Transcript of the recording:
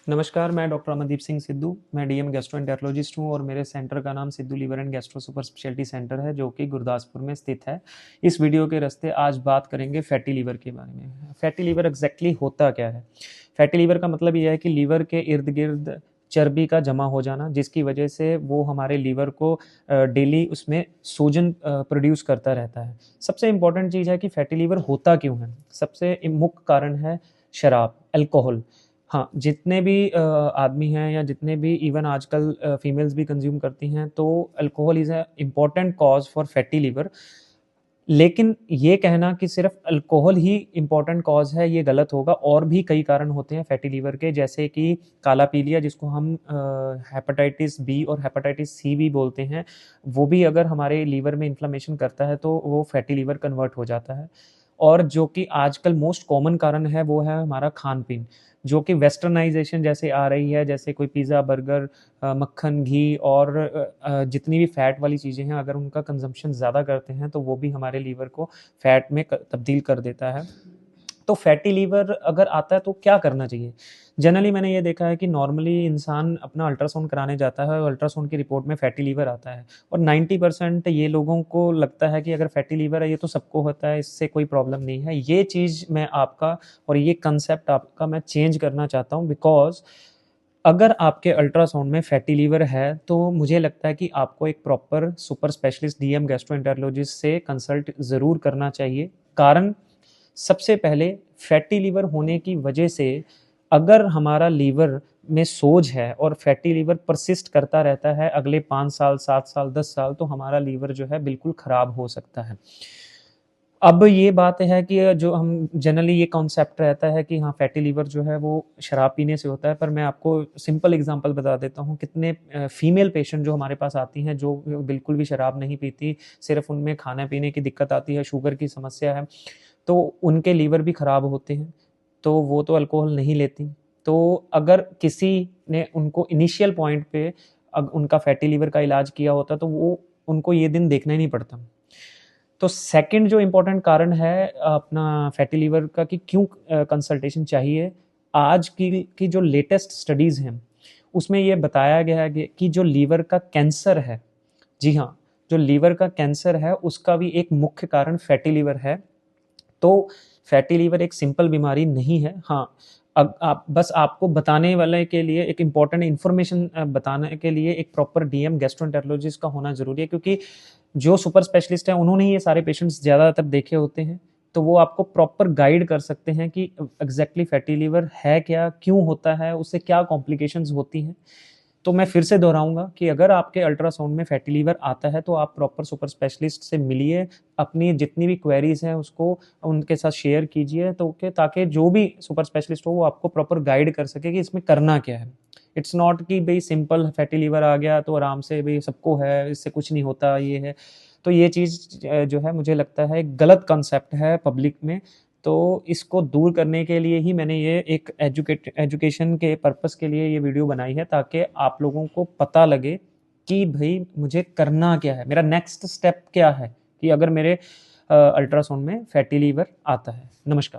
नमस्कार, मैं डॉक्टर अमनदीप सिंह सिद्धू। मैं डीएम गैस्ट्रोएंटेरोलॉजिस्ट हूँ और मेरे सेंटर का नाम Sidhu liver and gastro super speciality center है, जो कि गुरदासपुर में स्थित है। इस वीडियो के रास्ते आज बात करेंगे फैटी लीवर के बारे में। फैटी लीवर एग्जैक्टली होता क्या है? फैटी लीवर का मतलब ये है कि लीवर के इर्द गिर्द चर्बी का जमा हो जाना, जिसकी वजह से वो हमारे लीवर को डेली उसमें सूजन प्रोड्यूस करता रहता है। सबसे इंपॉर्टेंट चीज़ है कि फैटी लीवर होता क्यों है। सबसे मुख्य कारण है शराब, अल्कोहल। हाँ, जितने भी आदमी हैं या जितने भी इवन आजकल फीमेल्स भी कंज्यूम करती हैं, तो alcohol is a important cause for fatty liver. लेकिन ये कहना कि सिर्फ अल्कोहल ही इम्पॉर्टेंट कॉज़ है, ये गलत होगा। और भी कई कारण होते हैं फैटी लीवर के, जैसे कि काला पीलिया, जिसको हम हेपेटाइटिस बी और हेपेटाइटिस सी भी बोलते हैं। वो भी अगर हमारे लीवर में इन्फ्लेमेशन करता है तो वो फैटी लीवर कन्वर्ट हो जाता है। और जो कि आजकल मोस्ट कॉमन कारण है वो है हमारा खान-पीन, जो कि वेस्टर्नाइज़ेशन जैसे आ रही है, जैसे कोई पिज़्ज़ा, बर्गर, मक्खन, घी और जितनी भी फ़ैट वाली चीज़ें हैं, अगर उनका कंज़म्पशन ज़्यादा करते हैं तो वो भी हमारे लीवर को फ़ैट में तब्दील कर देता है। तो फैटी लीवर अगर आता है तो क्या करना चाहिए? जनरली मैंने ये देखा है कि नॉर्मली इंसान अपना अल्ट्रासाउंड कराने जाता है और अल्ट्रासाउंड की रिपोर्ट में फैटी लीवर आता है, और 90% ये लोगों को लगता है कि अगर फैटी लीवर है ये तो सबको होता है, इससे कोई प्रॉब्लम नहीं है। ये चीज़ मैं आपका और ये कंसेप्ट आपका मैं चेंज करना चाहता हूँ, बिकॉज़ अगर आपके अल्ट्रासाउंड में फैटी लीवर है तो मुझे लगता है कि आपको एक proper super specialist DM gastroenterologist से कंसल्ट ज़रूर करना चाहिए। कारण सबसे पहले फैटी लीवर होने की वजह से अगर हमारा लीवर में सोज है और फैटी लीवर परसिस्ट करता रहता है अगले 5 साल, 7 साल, 10 साल, तो हमारा लीवर जो है बिल्कुल ख़राब हो सकता है। अब ये बात है कि जो हम जनरली ये कॉन्सेप्ट रहता है कि हाँ, फैटी लीवर जो है वो शराब पीने से होता है, पर मैं आपको सिंपल एग्जांपल बता देता हूँ। कितने फीमेल पेशेंट जो हमारे पास आती हैं, जो बिल्कुल भी शराब नहीं पीती, सिर्फ उनमें खाने-पीने की दिक्कत आती है, शुगर की समस्या है, तो उनके लीवर भी खराब होते हैं, तो वो तो अल्कोहल नहीं लेती। तो अगर किसी ने उनको इनिशियल पॉइंट पे उनका फैटी लीवर का इलाज किया होता, तो वो उनको ये दिन देखना ही नहीं पड़ता। तो सेकंड जो इम्पोर्टेंट कारण है अपना फैटी लीवर का कि क्यों कंसल्टेशन चाहिए, आज की जो लेटेस्ट स्टडीज़ हैं, उसमें ये बताया गया है कि जो लीवर का कैंसर है, जी हाँ, जो लीवर का कैंसर है उसका भी एक मुख्य कारण फैटी लीवर है। तो फैटी लीवर एक सिंपल बीमारी नहीं है। हाँ, अब आप बस आपको बताने वाले के लिए एक इम्पोर्टेंट इन्फॉर्मेशन बताने के लिए एक प्रॉपर डीएम गैस्ट्रोएंटेरोलॉजिस्ट का होना ज़रूरी है, क्योंकि जो सुपर स्पेशलिस्ट हैं उन्होंने ये सारे पेशेंट्स ज़्यादातर देखे होते हैं, तो वो आपको प्रॉपर गाइड कर सकते हैं कि एग्जैक्टली फैटी लीवर है क्या, क्यों होता है, उससे क्या कॉम्प्लिकेशंस होती हैं। तो मैं फिर से दोहराऊंगा कि अगर आपके अल्ट्रासाउंड में फैटी लीवर आता है तो आप प्रॉपर सुपर स्पेशलिस्ट से मिलिए, अपनी जितनी भी क्वेरीज हैं उसको उनके साथ शेयर कीजिए, तो ताकि जो भी सुपर स्पेशलिस्ट हो वो आपको प्रॉपर गाइड कर सके कि इसमें करना क्या है। इट्स नॉट कि भाई सिंपल फैटी लीवर आ गया तो आराम से भाई सबको है, इससे कुछ नहीं होता, ये है। तो ये चीज़ जो है मुझे लगता है एक गलत कंसेप्ट है पब्लिक में। तो इसको दूर करने के लिए ही मैंने ये एक एजुकेशन के पर्पस के लिए ये वीडियो बनाई है, ताकि आप लोगों को पता लगे कि भाई मुझे करना क्या है, मेरा नेक्स्ट स्टेप क्या है, कि अगर मेरे अल्ट्रासाउंड में फैटी लीवर आता है। नमस्कार।